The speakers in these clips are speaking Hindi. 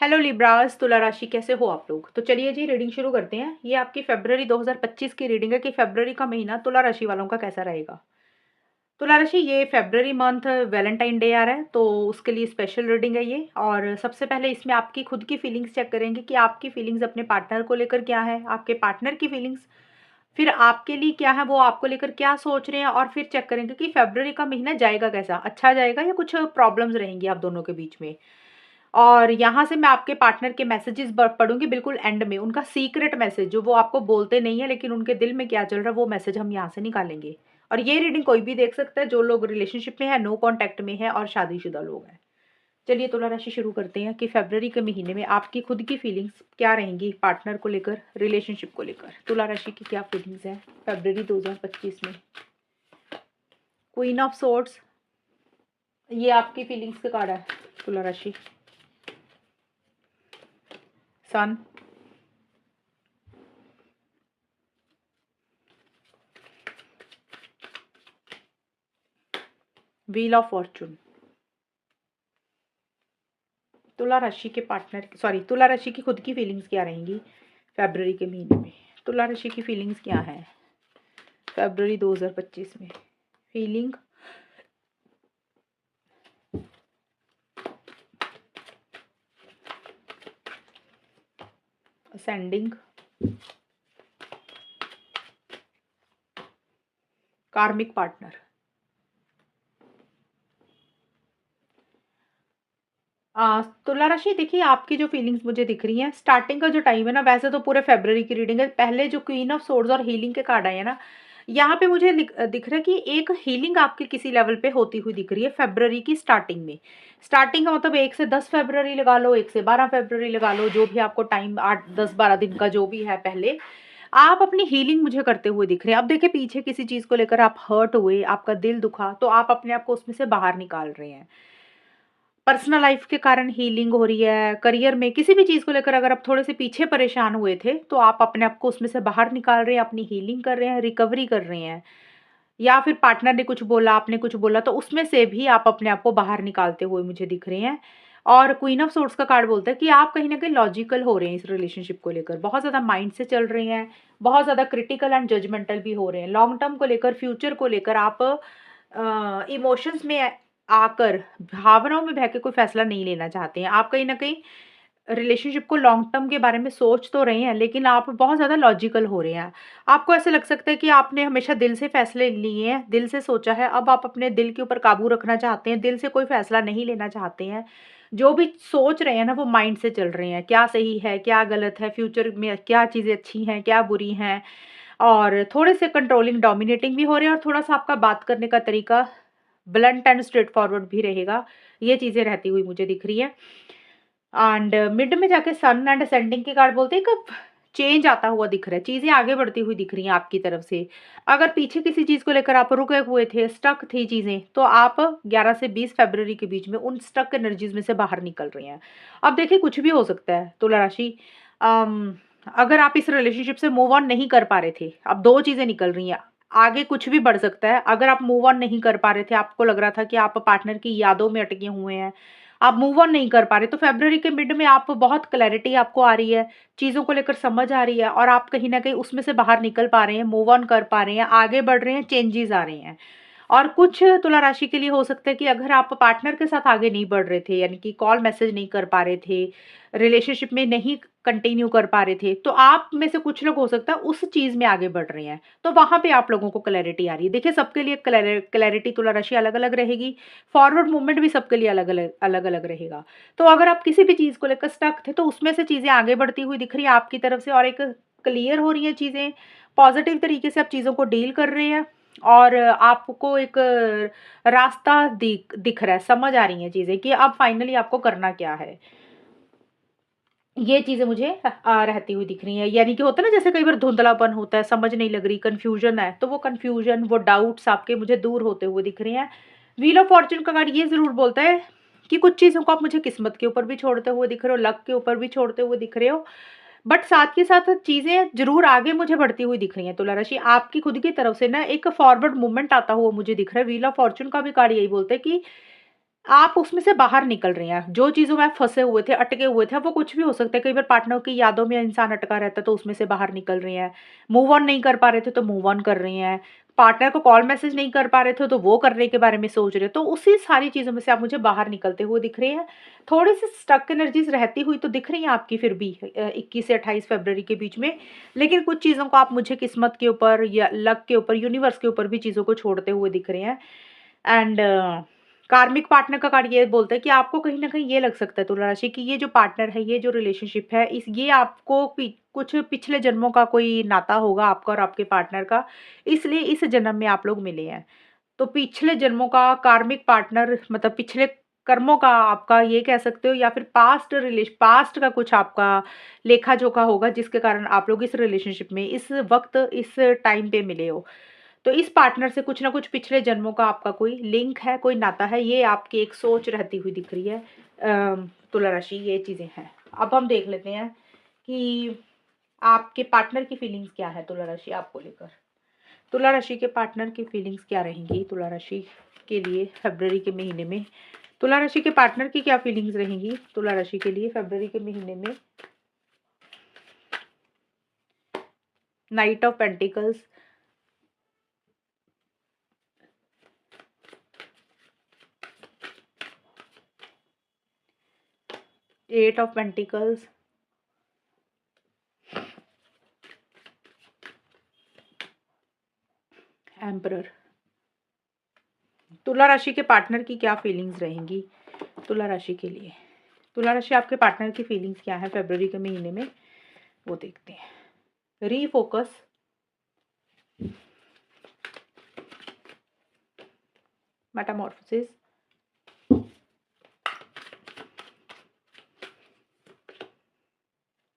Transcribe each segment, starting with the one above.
हेलो लिब्रास, तुला राशि कैसे हो आप लोग। तो चलिए जी रीडिंग शुरू करते हैं। ये आपकी फरवरी 2025 की रीडिंग है कि फरवरी का महीना तुला राशि वालों का कैसा रहेगा। तुला राशि, ये फरवरी मंथ वैलेंटाइन डे आ रहा है तो उसके लिए स्पेशल रीडिंग है ये। और सबसे पहले इसमें आपकी खुद की फीलिंग्स चेक करेंगे कि आपकी फीलिंग्स अपने पार्टनर को लेकर क्या है, आपके पार्टनर की फीलिंग्स फिर आपके लिए क्या है, वो आपको लेकर क्या सोच रहे हैं। और फिर चेक करेंगे कि फरवरी का महीना जाएगा कैसा, अच्छा जाएगा या कुछ प्रॉब्लम्स रहेंगी आप दोनों के बीच में। और यहाँ से मैं आपके पार्टनर के मैसेजेस पढ़ूंगी बिल्कुल एंड में, उनका सीक्रेट मैसेज जो वो आपको बोलते नहीं है लेकिन उनके दिल में क्या चल रहा है वो मैसेज हम यहाँ से निकालेंगे। और ये रीडिंग कोई भी देख सकता है, जो लोग रिलेशनशिप में है, नो कांटेक्ट में है और शादीशुदा लोग हैं। चलिए तुला राशि शुरू करते हैं कि फरवरी के महीने में आपकी खुद की फीलिंग्स क्या रहेंगी पार्टनर को लेकर, रिलेशनशिप को लेकर। तुला राशि की क्या फीलिंग्स हैं फरवरी 2025 में। क्वीन ऑफ सोर्ड्स, ये आपकी फीलिंग्स का कार्ड है तुला राशि। सन, व्हील ऑफ फॉर्चून। तुला राशि के पार्टनर तुला राशि की खुद की फीलिंग्स क्या रहेंगी फरवरी के महीने में। तुला राशि की फीलिंग्स क्या है फरवरी 2025 में। फीलिंग, असेंडिंग, कार्मिक पार्टनर। तुला राशि, देखिए आपकी जो फीलिंग्स मुझे दिख रही हैं, स्टार्टिंग का जो टाइम है ना, वैसे तो पूरे फरवरी की रीडिंग है। पहले जो क्वीन ऑफ सोर्ड्स और हीलिंग के कार्ड आए हैं ना, यहाँ पे मुझे दिख रहा है कि एक हीलिंग आपके किसी लेवल पे होती हुई दिख रही है फरवरी की स्टार्टिंग में। स्टार्टिंग का मतलब 1 से 10 फरवरी लगा लो, 1 से 12 फरवरी लगा लो, जो भी आपको टाइम 8 10 12 दिन का जो भी है, पहले आप अपनी हीलिंग मुझे करते हुए दिख रहे हैं। अब देखिए पीछे किसी चीज़ को लेकर आप हर्ट हुए, आपका दिल दुखा, तो आप अपने आप को उसमें से बाहर निकाल रहे हैं। पर्सनल लाइफ के कारण हीलिंग हो रही है, करियर में किसी भी चीज़ को लेकर अगर आप थोड़े से पीछे परेशान हुए थे तो आप अपने आप को उसमें से बाहर निकाल रहे हैं, अपनी हीलिंग कर रहे हैं, रिकवरी कर रहे हैं। या फिर पार्टनर ने कुछ बोला, आपने कुछ बोला, तो उसमें से भी आप अपने आप को बाहर निकालते हुए मुझे दिख रहे हैं। और क्वीन ऑफ सोर्ड्स का कार्ड बोलता है कि आप कहीं न कहीं लॉजिकल हो रहे हैं इस रिलेशनशिप को लेकर, बहुत ज़्यादा माइंड से चल रहे हैं, बहुत ज़्यादा क्रिटिकल एंड जजमेंटल भी हो रहे हैं। लॉन्ग टर्म को लेकर, फ्यूचर को लेकर आप इमोशंस में आकर, भावनाओं में बह के कोई फैसला नहीं लेना चाहते हैं। आप कहीं न कहीं रिलेशनशिप को लॉन्ग टर्म के बारे में सोच तो रहे हैं, लेकिन आप बहुत ज़्यादा लॉजिकल हो रहे हैं। आपको ऐसा लग सकता है कि आपने हमेशा दिल से फैसले लिए हैं, दिल से सोचा है, अब आप अपने दिल के ऊपर काबू रखना चाहते हैं, दिल से कोई फैसला नहीं लेना चाहते हैं। जो भी सोच रहे हैं ना, वो माइंड से चल रहे हैं, क्या सही है, क्या गलत है, फ्यूचर में क्या चीज़ें अच्छी हैं, क्या बुरी हैं। और थोड़े से कंट्रोलिंग, डोमिनेटिंग भी हो रहे हैं और थोड़ा-सा आपका बात करने का तरीका ब्लंट एंड स्ट्रेट फॉरवर्ड भी रहेगा। ये चीज़ें रहती हुई मुझे दिख रही हैं। एंड मिड में जाके सन एंड असेंडिंग के कार्ड बोलते हैं कि चेंज आता हुआ दिख रहा है, चीज़ें आगे बढ़ती हुई दिख रही हैं आपकी तरफ से। अगर पीछे किसी चीज़ को लेकर आप रुके हुए थे, स्टक थी चीज़ें, तो आप 11 से 20 फरवरी के बीच में उन स्टक एनर्जीज़ में से बाहर निकल रहे हैं। अब देखिए कुछ भी हो सकता है तुला राशि। अम, अगर आप इस रिलेशनशिप से मूव ऑन नहीं कर पा रहे थे, अब 2 चीज़ें निकल रही हैं। आगे कुछ भी बढ़ सकता है। अगर आप मूव ऑन नहीं कर पा रहे थे, आपको लग रहा था कि आप पार्टनर की यादों में अटके हुए हैं, आप मूव ऑन नहीं कर पा रहे, तो फरवरी के मिड में आप बहुत क्लैरिटी आपको आ रही है, चीज़ों को लेकर समझ आ रही है और आप कहीं न कहीं उसमें से बाहर निकल पा रहे हैं, मूव ऑन कर पा रहे हैं, आगे बढ़ रहे हैं, चेंजेज़ आ रहे हैं। और कुछ तुला राशि के लिए हो सकता है कि अगर आप पार्टनर के साथ आगे नहीं बढ़ रहे थे, यानी कि कॉल मैसेज नहीं कर पा रहे थे, रिलेशनशिप में नहीं कंटिन्यू कर पा रहे थे, तो आप में से कुछ लोग हो सकता है उस चीज़ में आगे बढ़ रहे हैं। तो वहाँ पे आप लोगों को क्लैरिटी आ रही है। देखिए सबके लिए क्लैरिटी तुला राशि अलग-अलग रहेगी, फॉरवर्ड मूवमेंट भी सबके लिए अलग-अलग रहेगा। तो अगर आप किसी भी चीज़ को लेकर स्टक थे, तो उसमें से चीज़ें आगे बढ़ती हुई दिख रही है आपकी तरफ से और एक क्लियर हो रही हैं चीज़ें, पॉज़िटिव तरीके से आप चीज़ों को डील कर रहे हैं और आपको एक रास्ता दिख रहा है, समझ आ रही हैं चीज़ें कि अब फाइनली आपको करना क्या है। ये चीज़ें मुझे रहती हुई दिख रही हैं। यानी कि होता है ना, जैसे कई बार धुंधलापन होता है, समझ नहीं लग रही, कन्फ्यूज़न है, तो वो कन्फ्यूज़न, वो डाउट्स आपके मुझे दूर होते हुए दिख रहे हैं। व्हील ऑफ फॉर्च्यून का कार्ड ये ज़रूर बोलता है कि कुछ चीज़ों को आप मुझे किस्मत के ऊपर भी छोड़ते हुए दिख रहे हो, लक के ऊपर भी छोड़ते हुए दिख रहे हो, बट साथ के साथ चीज़ें ज़रूर आगे मुझे बढ़ती हुई दिख रही हैं तुला राशि। आपकी खुद की तरफ से ना एक फॉरवर्ड मूवमेंट आता हुआ मुझे दिख रहा है। व्हील ऑफ फॉर्च्यून का भी कार्ड यही बोलता है कि आप उसमें से बाहर निकल रहे हैं। जो चीज़ों में आप फँसे हुए थे, अटके हुए थे, वो कुछ भी हो सकता है। कई बार पार्टनर की यादों में इंसान अटका रहता है, तो उसमें से बाहर निकल रहे हैं। मूव ऑन नहीं कर पा रहे थे, तो मूव ऑन कर रहे हैं। पार्टनर को कॉल मैसेज नहीं कर पा रहे थे, तो वो करने के बारे में सोच रहे हो। तो उसी सारी चीज़ों में से आप मुझे बाहर निकलते हुए दिख रहे हैं। थोड़ी-सी स्टक एनर्जीज़ रहती हुई तो दिख रही हैं आपकी फिर भी 21 से 28 फ़रवरी के बीच में। लेकिन कुछ चीज़ों को आप मुझे किस्मत के ऊपर या लक के ऊपर, यूनिवर्स के ऊपर भी चीज़ों को छोड़ते हुए दिख रहे हैं। एंड कार्मिक पार्टनर का कार्ड ये बोलता है कि आपको कहीं न कहीं ये लग सकता है तुला राशि कि ये जो पार्टनर है, ये जो रिलेशनशिप है, इस ये आपको कुछ पिछले जन्मों का कोई नाता होगा आपका और आपके पार्टनर का, इसलिए इस जन्म में आप लोग मिले हैं। तो पिछले जन्मों का कार्मिक पार्टनर मतलब पिछले कर्मों का आपका ये कह सकते हो, या फिर पास्ट का कुछ आपका लेखा-जोखा होगा जिसके कारण आप लोग इस रिलेशनशिप में इस वक़्त, इस टाइम पे मिले हो। तो इस पार्टनर से कुछ ना कुछ पिछले जन्मों का आपका कोई लिंक है, कोई नाता है, ये आपकी एक सोच रहती हुई दिख रही है। तुला राशि ये चीज़ें हैं। अब हम देख लेते हैं कि आपके पार्टनर की फीलिंग्स क्या है तुला राशि आपको लेकर। तुला राशि के पार्टनर की फीलिंग्स क्या रहेंगी तुला राशि के लिए फ़रवरी के महीने में? तुला राशि के पार्टनर की क्या फीलिंग्स रहेंगी तुला राशि के लिए फ़रवरी के महीने में? Night of pentacles, 8 of pentacles, emperor. तुला राशि के पार्टनर की क्या फीलिंग्स रहेंगी तुला राशि के लिए? तुला राशि आपके पार्टनर की फीलिंग्स क्या है फ़रवरी के महीने में? वो देखते हैं। Refocus, Metamorphosis,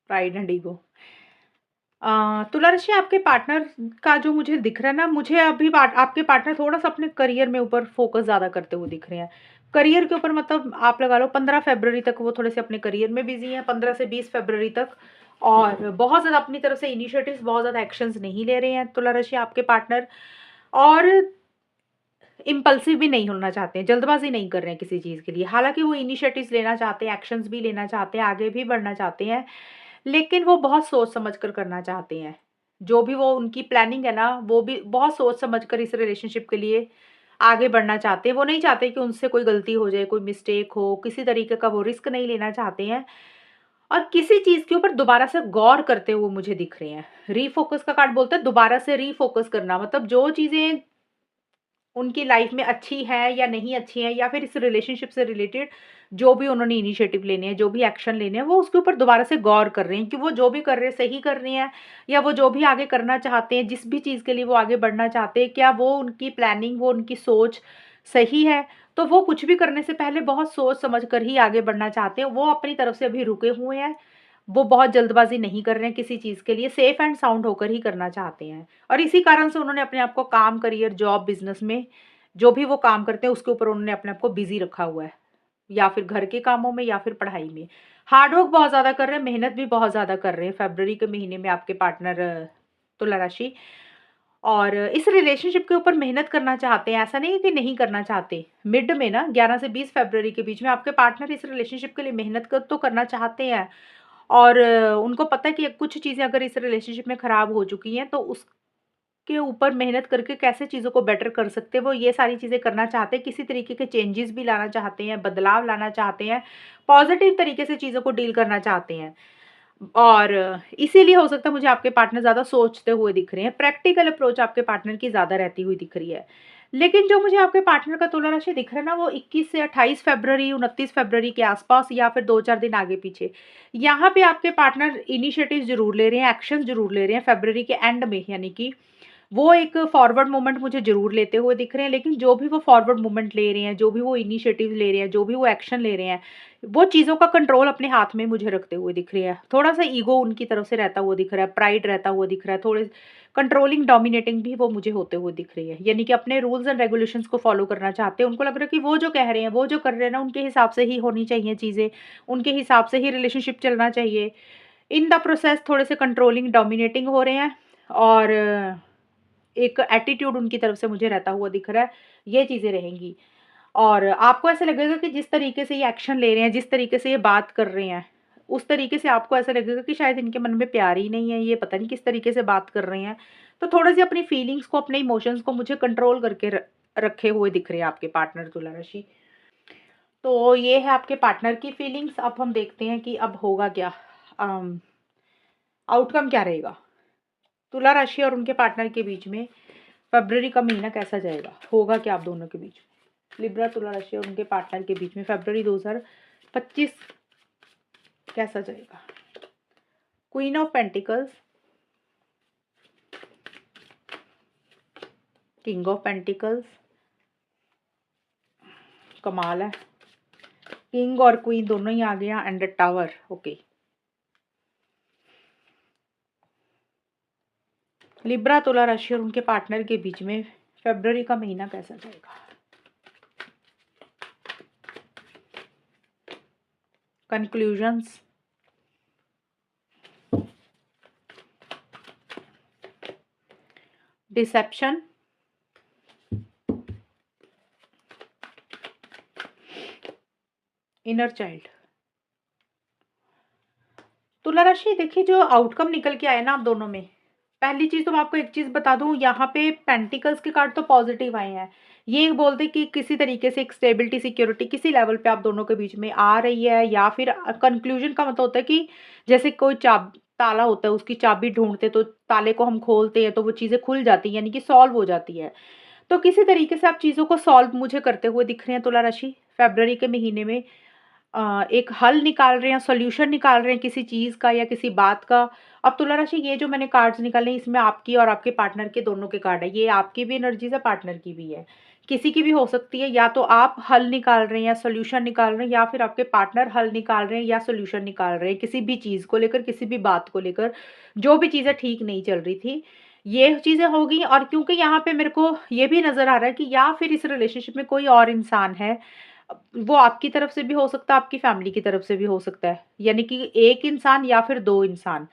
pride and ego. तुला राशि आपके पार्टनर का जो मुझे दिख रहा है ना, मुझे अभी आपके पार्टनर थोड़ा-सा अपने करियर में ऊपर फ़ोकस ज़्यादा करते हुए दिख रहे हैं। करियर के ऊपर मतलब आप लगा लो 15 फ़रवरी तक वो थोड़े-से अपने करियर में बिज़ी हैं, 15 से 20 फ़रवरी तक, और बहुत ज़्यादा अपनी तरफ से इनिशिएटिव्स, बहुत ज़्यादा एक्शंस नहीं ले रहे हैं तुला राशि आपके पार्टनर, और इम्पल्सिव भी नहीं होना चाहते हैं, जल्दबाज़ी नहीं कर रहे हैं किसी चीज़ के लिए। हालाँकि वो इनिशिएटिव्स लेना चाहते हैं, एक्शंस भी लेना चाहते हैं, आगे भी बढ़ना चाहते हैं, लेकिन वो बहुत सोच समझ कर करना चाहते हैं। जो भी वो उनकी प्लानिंग है ना, वो भी बहुत सोच समझ कर इस रिलेशनशिप के लिए आगे बढ़ना चाहते हैं। वो नहीं चाहते कि उनसे कोई गलती हो जाए, कोई मिस्टेक हो, किसी तरीके का वो रिस्क नहीं लेना चाहते हैं, और किसी चीज़ के ऊपर दोबारा से गौर करते हुए मुझे दिख रहे हैं। रीफ़ोकस का कार्ड बोलता है दोबारा से रीफ़ोकस करना, मतलब जो चीज़ें उनकी लाइफ में अच्छी है या नहीं अच्छी है, या फिर इस रिलेशनशिप से रिलेटेड जो भी उन्होंने इनिशिएटिव लेने हैं, जो भी एक्शन लेने हैं, वो उसके ऊपर दोबारा से गौर कर रहे हैं कि वो जो भी कर रहे हैं सही कर रहे हैं, या वो जो भी आगे करना चाहते हैं, जिस भी चीज़ के लिए वो आगे बढ़ना चाहते हैं, क्या वो उनकी प्लानिंग, वो उनकी सोच सही है। तो वो कुछ भी करने से पहले बहुत सोच समझ कर ही आगे बढ़ना चाहते हैं। वो अपनी तरफ से अभी रुके हुए हैं, वो बहुत जल्दबाजी नहीं कर रहे हैं किसी चीज़ के लिए, सेफ एंड साउंड होकर ही करना चाहते हैं। और इसी कारण से उन्होंने अपने आप को काम, करियर, जॉब, बिज़नेस में जो भी वो काम करते हैं उसके ऊपर उन्होंने अपने आप को बिज़ी रखा हुआ है, या फिर घर के कामों में या फिर पढ़ाई में। हार्ड वर्क बहुत ज़्यादा कर रहे हैं, मेहनत भी बहुत ज़्यादा कर रहे हैं फ़रवरी के महीने में आपके पार्टनर तुला राशि। और इस रिलेशनशिप के ऊपर मेहनत करना चाहते हैं, ऐसा नहीं है कि नहीं करना चाहते। मिड में ना 11 से 20 फ़रवरी के बीच में आपके पार्टनर इस रिलेशनशिप के लिए मेहनत कर तो करना चाहते हैं, और उनको पता है कि कुछ चीज़ें अगर इस रिलेशनशिप में ख़राब हो चुकी हैं, तो उसके ऊपर मेहनत करके कैसे चीज़ों को बेटर कर सकते हैं, वो ये सारी चीज़ें करना चाहते हैं। किसी तरीके के चेंजेस भी लाना चाहते हैं, बदलाव लाना चाहते हैं, पॉज़िटिव तरीके से चीज़ों को डील करना चाहते हैं। और इसीलिए हो सकता है मुझे आपके पार्टनर ज़्यादा सोचते हुए दिख रहे हैं। प्रैक्टिकल अप्रोच आपके पार्टनर की ज़्यादा रहती हुई दिख रही है। लेकिन जो मुझे आपके पार्टनर का तुला राशि दिख रहा है ना, वो 21 से 28 फ़रवरी, 29 फ़रवरी के आस-पास, या फिर 2-4 दिन आगे-पीछे। यहाँ पे आपके पार्टनर इनिशिएटिव ज़रूर ले रहे हैं, एक्शन ज़रूर ले रहे हैं फ़रवरी के एंड में, यानी कि वो एक फॉरवर्ड मूवमेंट मुझे ज़रूर लेते हुए दिख रहे हैं। लेकिन जो भी वो फॉरवर्ड मूवमेंट ले रहे हैं, जो भी वो इनिशिएटिव ले रहे हैं, जो भी वो एक्शन ले रहे हैं, वो चीज़ों का कंट्रोल अपने हाथ में मुझे रखते हुए दिख रहे हैं। थोड़ा-सा ईगो उनकी तरफ से रहता हुआ दिख रहा है, प्राइड रहता हुआ दिख रहा है, थोड़े कंट्रोलिंग, डोमिनेटिंग भी वो मुझे होते हुए दिख रही है। यानी कि अपने रूल्स एंड रेगुलेशंस को फॉलो करना चाहते हैं। उनको लग रहा है कि वो जो कह रहे हैं, वो जो कर रहे हैं ना, उनके हिसाब से ही होनी चाहिए चीज़ें, उनके हिसाब से ही रिलेशनशिप चलना चाहिए। इन द प्रोसेस थोड़े से कंट्रोलिंग, डोमिनेटिंग हो रहे हैं, और एक एटीट्यूड उनकी तरफ से मुझे रहता हुआ दिख रहा है। ये चीज़ें रहेंगी। और आपको ऐसा लगेगा कि जिस तरीके से ये एक्शन ले रहे हैं, जिस तरीके से ये बात कर रहे हैं, उस तरीके से आपको ऐसा लगेगा कि शायद इनके मन में प्यार ही नहीं है, ये पता नहीं किस तरीके से बात कर रहे हैं। तो थोड़ी-सी अपनी फीलिंग्स को, अपने इमोशंस को मुझे कंट्रोल करके रखे हुए दिख रहे हैं आपके पार्टनर तुला राशि। तो ये है आपके पार्टनर की फीलिंग्स। अब हम देखते हैं कि अब होगा क्या? अम, आउटकम क्या रहेगा? तुला राशि और उनके पार्टनर के बीच में फ़रवरी का महीना कैसा जाएगा? होगा क्या आप दोनों के बीच में? लिब्रा, तुला राशि और उनके पार्टनर के बीच में फ़रवरी 2025 कैसा जाएगा? Queen of pentacles, king of pentacles, कमाल है। किंग और क्वीन दोनों ही आ गया एंड टावर। ओके, लिब्रा, तुला राशि और उनके पार्टनर के बीच में फ़रवरी का महीना कैसा जाएगा? Conclusions, deception, inner child. तुला राशि देखिए, जो आउटकम निकल के आया ना आप दोनों में, पहली चीज़ तो मैं आपको एक चीज़ बता दूँ, यहाँ पे पेंटिकल्स के कार्ड तो पॉजिटिव आए हैं। ये बोलते कि किसी तरीके से एक स्टेबिलिटी, सिक्योरिटी किसी लेवल पे आप दोनों के बीच में आ रही है, या फिर कंक्लूजन का मतलब होता है कि जैसे कोई ताला होता है, उसकी चाबी ढूँढते तो ताले को हम खोलते हैं तो वो चीज़ें खुल जाती हैं, यानी कि सॉल्व हो जाती है। तो किसी तरीके से आप चीज़ों को सॉल्व मुझे करते हुए दिख रहे हैं तुला राशि। फ़रवरी के महीने में एक हल निकाल रहे हैं, सॉल्यूशन निकाल रहे हैं किसी चीज़ का या किसी बात का। अब तुला राशि, ये जो मैंने कार्ड्स निकाले हैं, इसमें आपकी और आपके पार्टनर के दोनों के कार्ड है। ये आपकी भी एनर्जीज़ है, पार्टनर की भी है। किसी की भी हो सकती है, या तो आप हल निकाल रहे हैं या सॉल्यूशन निकाल रहे हैं, या फिर आपके पार्टनर हल निकाल रहे हैं या सॉल्यूशन निकाल रहे हैं किसी भी चीज़ को लेकर, किसी भी बात को लेकर, जो भी चीज़ें ठीक नहीं चल रही थी। ये चीज़ें होगी, और क्योंकि यहाँ पे मेरे को ये भी नज़र आ रहा है कि या फिर इस रिलेशनशिप में कोई और इंसान है। वो आपकी तरफ से भी हो सकता है, आपकी फैमिली की तरफ से भी हो सकता है। यानी कि एक इंसान या फिर 2 इंसान।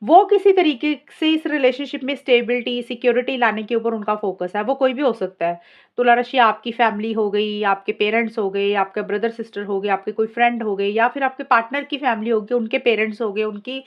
वो किसी तरीके से इस रिलेशनशिप में स्टेबिलिटी, सिक्योरिटी लाने के ऊपर उनका फ़ोकस है, वो कोई भी हो सकता है। तुला राशि, आपकी फैमिली हो गई, आपके पेरेंट्स हो गए, आपके ब्रदर-सिस्टर हो गए, आपके कोई फ्रेंड हो गए, या फिर आपके पार्टनर की फैमिली होगी, उनके पेरेंट्स हो गए, उनकी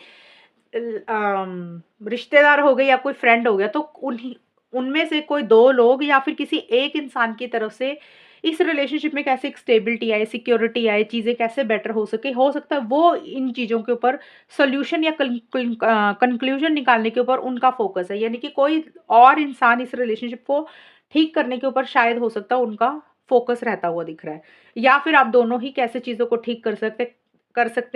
रिश्तेदार हो गए या कोई फ्रेंड हो गया। तो उन्हीं उनमें से कोई 2 लोग या फिर किसी एक इंसान की तरफ से इस रिलेशनशिप में कैसे एक स्टेबिलिटी आए, सिक्योरिटी आए, चीज़ें कैसे बेटर हो सके, हो सकता है वो इन चीज़ों के ऊपर सॉल्यूशन या कंक्लूजन निकालने के ऊपर उनका फ़ोकस है। यानी कि कोई और इंसान इस रिलेशनशिप को ठीक करने के ऊपर शायद हो सकता है उनका फ़ोकस रहता हुआ दिख रहा है। या फिर आप दोनों ही कैसे चीज़ों को ठीक कर सकते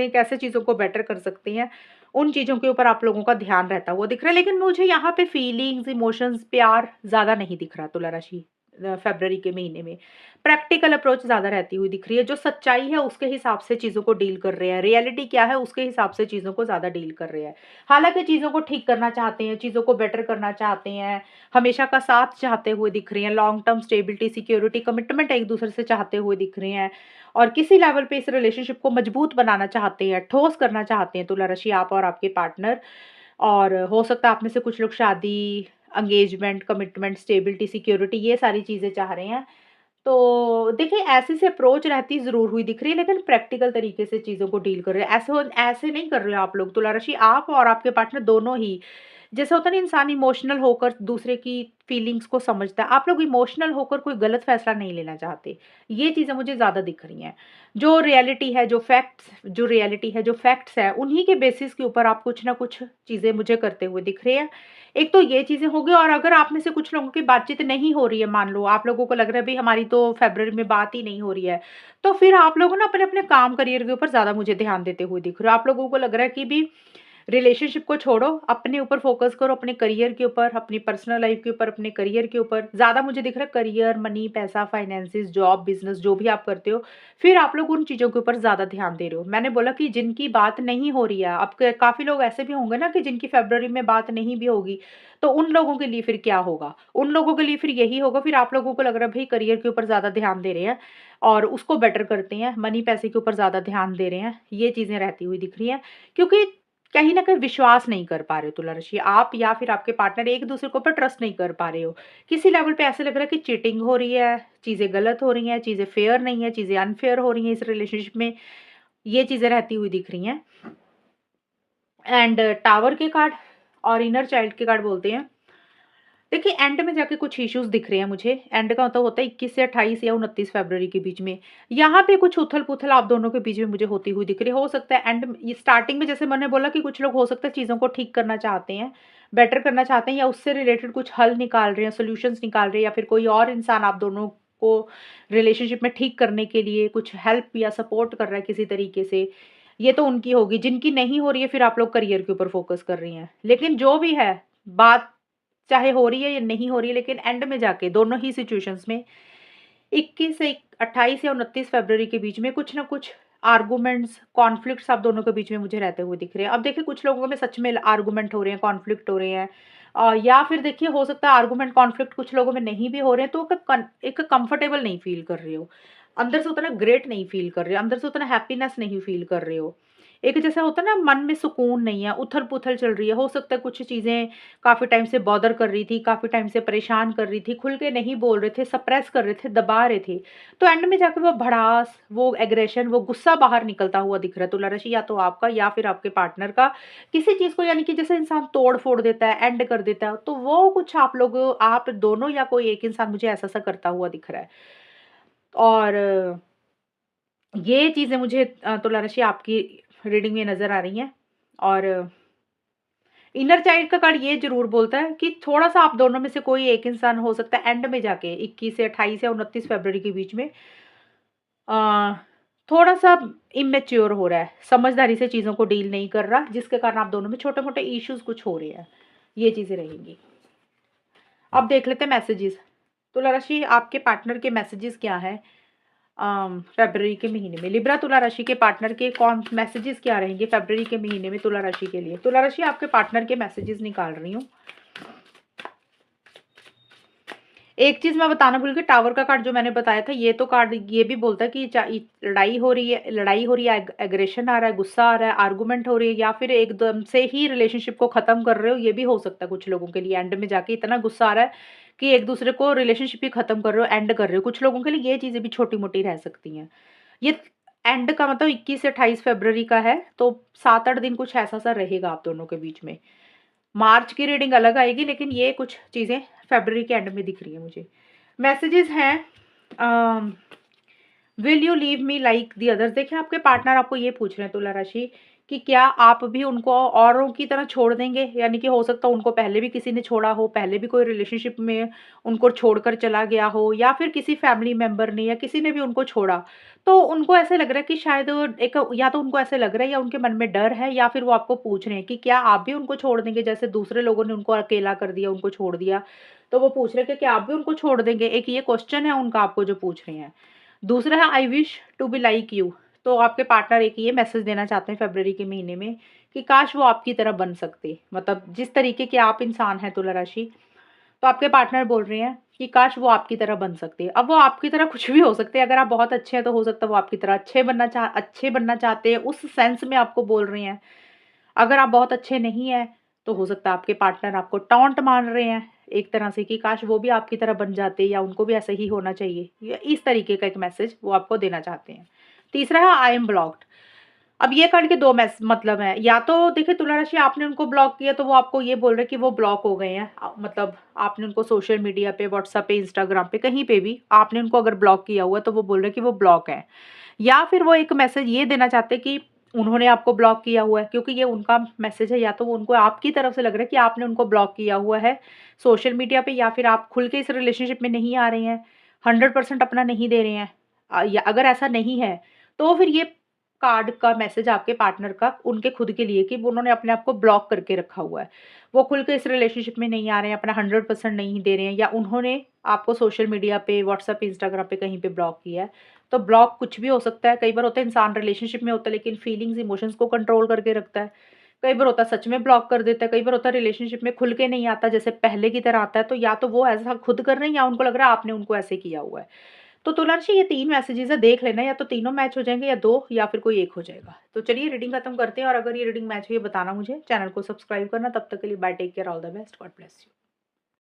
हैं, कैसे चीज़ों को बेटर कर सकते हैं, उन चीज़ों के ऊपर आप लोगों का ध्यान रहता हुआ दिख रहा है। लेकिन मुझे यहाँ पे फीलिंग्स, इमोशंस, प्यार ज़्यादा नहीं दिख रहा तुला राशि। फ़रवरी के महीने में प्रैक्टिकल अप्रोच ज़्यादा रहती हुई दिख रही है। जो सच्चाई है उसके हिसाब से चीज़ों को डील कर रहे हैं, रियलिटी क्या है उसके हिसाब से चीज़ों को ज़्यादा डील कर रहे हैं। हालाँकि चीज़ों को ठीक करना चाहते हैं, चीज़ों को बेटर करना चाहते हैं, हमेशा का साथ चाहते हुए दिख रहे हैं, long term stability, security, commitment एक-दूसरे से चाहते हुए दिख रहे हैं, और किसी लेवल पे इस रिलेशनशिप को मजबूत बनाना चाहते हैं, ठोस करना चाहते हैं तुला राशि, आप और आपके पार्टनर। और हो सकता है आप में से कुछ लोग शादी, एंगेजमेंट, कमिटमेंट, स्टेबिलिटी, सिक्योरिटी, ये सारी चीज़ें चाह रहे हैं। तो देखिए, ऐसे से अप्रोच रहती ज़रूर हुई दिख रही है, लेकिन प्रैक्टिकल तरीके से चीज़ों को डील कर रहे हैं। ऐसे नहीं कर रहे हो आप लोग तुला राशि, आप और आपके पार्टनर दोनों ही। जैसे होता है ना, इंसान इमोशनल होकर दूसरे की फीलिंग्स को समझता है, आप लोग इमोशनल होकर कोई गलत फैसला नहीं लेना चाहते। ये चीज़ें मुझे ज़्यादा दिख रही हैं। जो रियलिटी है, जो फैक्ट्स हैं, उन्हीं के बेसिस के ऊपर आप कुछ ना कुछ चीज़ें मुझे करते हुए दिख रहे हैं। एक तो ये चीज़ें हो गई, और अगर आप में से कुछ लोगों की बातचीत नहीं हो रही है, मान लो आप लोगों को लग रहा है भई हमारी तो फ़रवरी में बात ही नहीं हो रही है, तो फिर आप लोग ना अपने-अपने काम, करियर के ऊपर ज़्यादा मुझे ध्यान देते हुए दिख रहे हो। आप लोगों को लग रहा है कि भी रिलेशनशिप को छोड़ो, अपने ऊपर फ़ोकस करो, अपने करियर के ऊपर, अपनी पर्सनल लाइफ़ के ऊपर, अपने करियर के ऊपर। ज़्यादा मुझे दिख रहा है करियर, मनी, पैसा, फाइनेंसेस, जॉब, बिज़नेस, जो भी आप करते हो, फिर आप लोग उन चीज़ों के ऊपर ज़्यादा ध्यान दे रहे हो। मैंने बोला कि जिनकी बात नहीं हो रही है, अब क काफ़ी लोग ऐसे भी होंगे ना कि जिनकी फ़रवरी में बात नहीं भी होगी, तो उन लोगों के लिए फिर क्या होगा? उन लोगों के लिए फिर यही होगा, फिर आप लोगों को लग रहा है भई करियर के ऊपर ज़्यादा ध्यान दे रहे हैं और उसको बेटर करते हैं, मनी, पैसे के ऊपर ज़्यादा ध्यान दे रहे हैं, ये चीज़ें रहती हुई दिख रही हैं। क्योंकि कहीं न कहीं विश्वास नहीं कर पा रहे हो तुला राशि, आप या फिर आपके पार्टनर एक-दूसरे के ऊपर ट्रस्ट नहीं कर पा रहे हो। किसी लेवल पे ऐसा लग रहा है कि चीटिंग हो रही है, चीज़ें गलत हो रही हैं, चीज़ें फेयर नहीं है, चीज़ें अनफेयर हो रही हैं इस रिलेशनशिप में, ये चीज़ें रहती हुई दिख रही हैं। एंड टावर के कार्ड और इनर चाइल्ड के कार्ड बोलते हैं, देखिए एंड में जाके कुछ इश्यूज़ दिख रहे हैं मुझे। एंड का मतलब होता है 21 से 28 या 29 फरवरी के बीच में। यहाँ पे कुछ उथल-पुथल आप दोनों के बीच में मुझे होती हुई दिख रही है। हो सकता है एंड ये स्टार्टिंग में जैसे मैंने बोला कि कुछ लोग हो सकता है चीज़ों को ठीक करना चाहते हैं, बेटर करना चाहते हैं या उससे रिलेटेड कुछ हल निकाल रहे हैं, सॉल्यूशंस निकाल रहे हैं या फिर कोई और इंसान आप दोनों को रिलेशनशिप में ठीक करने के लिए कुछ हेल्प या सपोर्ट कर रहा है किसी तरीके से। ये तो उनकी होगी, जिनकी नहीं हो रही है फिर आप लोग करियर के ऊपर फोकस कर रही हैं। लेकिन जो भी है, बात चाहे हो रही है या नहीं हो रही है, लेकिन एंड में जाके दोनों ही सिचुएशंस में 21 से 28 या 29 फरवरी के बीच में कुछ ना कुछ आर्गुमेंट्स, कॉन्फ्लिक्ट्स आप दोनों के बीच में मुझे रहते हुए दिख रहे हैं। अब देखिए कुछ लोगों में सच में आर्गुमेंट हो रहे हैं, कॉन्फ्लिक्ट हो रहे हैं, या फिर देखिए हो सकता है आर्गुमेंट, कॉन्फ्लिक्ट कुछ लोगों में नहीं भी हो रहे हैं, तो एक कंफर्टेबल नहीं फील कर रहे हो। अंदर से उतना ग्रेट नहीं फील कर रहे हो, अंदर से उतना हैप्पीनेस नहीं फील कर रहे हो। एक जैसा होता है ना, मन में सुकून नहीं है, उथल-पुथल चल रही है। हो सकता है कुछ चीज़ें काफ़ी टाइम से बॉदर कर रही थी, काफ़ी टाइम से परेशान कर रही थी, खुल के नहीं बोल रहे थे, सप्रेस कर रहे थे, दबा रहे थे। तो एंड में जाके वो भड़ास, वो एग्रेशन, वो गुस्सा बाहर निकलता हुआ दिख रहा है तुला राशि, या तो आपका या फिर आपके पार्टनर का। किसी चीज़ को यानी कि जैसे इंसान तोड़-फोड़ देता है, एंड कर देता है, तो वो कुछ आप दोनों या कोई एक इंसान मुझे ऐसा-सा करता हुआ दिख रहा है। और ये चीज़ें मुझे तुला राशि आपकी रीडिंग में नज़र आ रही हैं। और इनर चाइल्ड का कार्ड ये ज़रूर बोलता है कि थोड़ा-सा आप दोनों में से कोई एक इंसान हो सकता है एंड में जाके 21 से 28 या 29 फरवरी के बीच में अ, थोड़ा-सा इमैच्योर हो रहा है, समझदारी से चीज़ों को डील नहीं कर रहा, जिसके कारण आप दोनों में छोटे-मोटे इश्यूज़ कुछ हो रहे हैं। ये चीज़ें रहेंगी। अब देख लेते हैं मैसेजेस। तुला राशि, आपके पार्टनर के मैसेजेस क्या हैं फरवरी के महीने में? लिब्रा तुला राशि के पार्टनर के कौन मैसेजेस क्या रहेंगे फरवरी के महीने में तुला राशि के लिए? तुला राशि, आपके पार्टनर के मैसेजेस निकाल रही हूँ। एक चीज़ मैं बताना भूल गई, टावर का कार्ड जो मैंने बताया था, ये तो कार्ड ये भी बोलता है कि लड़ाई हो रही है, एग्रेशन आ रहा है, गुस्सा आ रहा है, आर्गुमेंट हो रही है, या फिर एकदम से ही रिलेशनशिप को ख़त्म कर रहे हो, ये भी हो सकता है कुछ लोगों के लिए। एंड में जाके इतना गुस्सा आ रहा है कि एक-दूसरे को रिलेशनशिप ही ख़त्म कर रहे हो, एंड कर रहे हो। कुछ लोगों के लिए ये चीज़ें भी छोटी-मोटी रह सकती हैं। ये एंड का मतलब 21 से 28 फरवरी का है, तो 7-8 दिन कुछ ऐसा-सा रहेगा आप दोनों के बीच में। मार्च की रीडिंग अलग आएगी, लेकिन ये कुछ चीज़ें फरवरी के एंड में दिख रही है मुझे। मैसेजेस हैं, um, will you leave me like the others? देखिए आपके पार्टनर आपको ये पूछ रहे हैं तुला राशि कि क्या आप भी उनको औरों की तरह छोड़ देंगे? यानी कि हो सकता है उनको पहले भी किसी ने छोड़ा हो, पहले भी कोई रिलेशनशिप में उनको छोड़कर चला गया हो, या फिर किसी फैमिली मेंबर ने या किसी ने भी उनको छोड़ा। तो उनको ऐसे लग रहा है कि शायद एक, या तो उनको ऐसे लग रहा है या उनके मन में डर है, या फिर वो आपको पूछ रहे हैं कि क्या आप भी उनको छोड़ देंगे? जैसे दूसरे लोगों ने उनको अकेला कर दिया, उनको छोड़ दिया, तो वो पूछ रहे हैं कि क्या आप भी उनको छोड़ देंगे? एक ये क्वेश्चन है उनका आपको जो पूछ रहे हैं। दूसरा है I wish to be like you. तो आपके पार्टनर एक ये मैसेज देना चाहते हैं फरवरी के महीने में कि काश वो आपकी तरह बन सकते। मतलब जिस तरीके के आप इंसान हैं तुला राशि, तो आपके पार्टनर बोल रहे हैं कि काश वो आपकी तरह बन सकते। अब वो आपकी तरह कुछ भी हो सकते हैं, अगर आप बहुत अच्छे हैं तो हो सकता है वो आपकी तरह अच्छे बनना चाहते हैं, उस सेंस में आपको बोल रहे हैं। अगर आप बहुत अच्छे नहीं हैं, तो हो सकता है आपके पार्टनर आपको टॉन्ट मार रहे हैं एक तरह से कि काश वो भी आपकी तरह बन जाते या उनको भी ऐसा ही होना चाहिए। या इस तरीके का एक मैसेज वो आपको देना चाहते हैं। तीसरा है आई एम ब्लॉक्ड। अब ये कार्ड के 2 मतलब हैं। या तो देखिए तुला राशि, आपने उनको ब्लॉक किया तो वो आपको ये बोल रहे हैं कि वो ब्लॉक हो गए हैं। मतलब आपने उनको सोशल मीडिया पे, व्हाट्सएप पे, इंस्टाग्राम पे, कहीं पे भी आपने उनको अगर ब्लॉक किया हुआ है तो वो बोल रहे हैं कि वो ब्लॉक हैं। या फिर वो एक मैसेज ये देना चाहते हैं कि उन्होंने आपको ब्लॉक किया हुआ है, क्योंकि ये उनका मैसेज है। या तो वो उनको आपकी तरफ से लग रहा है कि आपने उनको ब्लॉक किया हुआ है सोशल मीडिया पे, या फिर आप खुल के इस रिलेशनशिप में नहीं आ रहे हैं, 100% अपना नहीं दे रहे हैं। या अगर ऐसा नहीं है, तो फिर ये कार्ड का मैसेज आपके पार्टनर का उनके खुद के लिए कि वो उन्होंने अपने आप को ब्लॉक करके रखा हुआ है। वो खुल के इस रिलेशनशिप में नहीं आ रहे हैं, अपना 100% नहीं दे रहे हैं, या उन्होंने आपको सोशल मीडिया पे, व्हाट्सएप, इंस्टाग्राम पे कहीं पे ब्लॉक किया है। तो ब्लॉक कुछ भी हो सकता है। कई बार होता है इंसान रिलेशनशिप में होता है लेकिन फीलिंग्स, इमोशंस को कंट्रोल करके रखता है। कई बार होता है सच में ब्लॉक कर देता है, कई बार होता है रिलेशनशिप में खुल के नहीं आता जैसे पहले की तरह आता है। तो या तो वो ऐसा खुद कर रहे हैं या उनको लग रहा है आपने उनको ऐसे किया हुआ है। तो तुला राशि ये 3 मैसेजेज़ है, देख लेना या तो तीनों मैच हो जाएँगे या 2 या फिर कोई 1 हो जाएगा। तो चलिए रीडिंग खत्म करते हैं और अगर ये रीडिंग मैच हुई है बताना मुझे, चैनल को सब्सक्राइब करना। तब तक के लिए bye, take care, all the best, God bless you.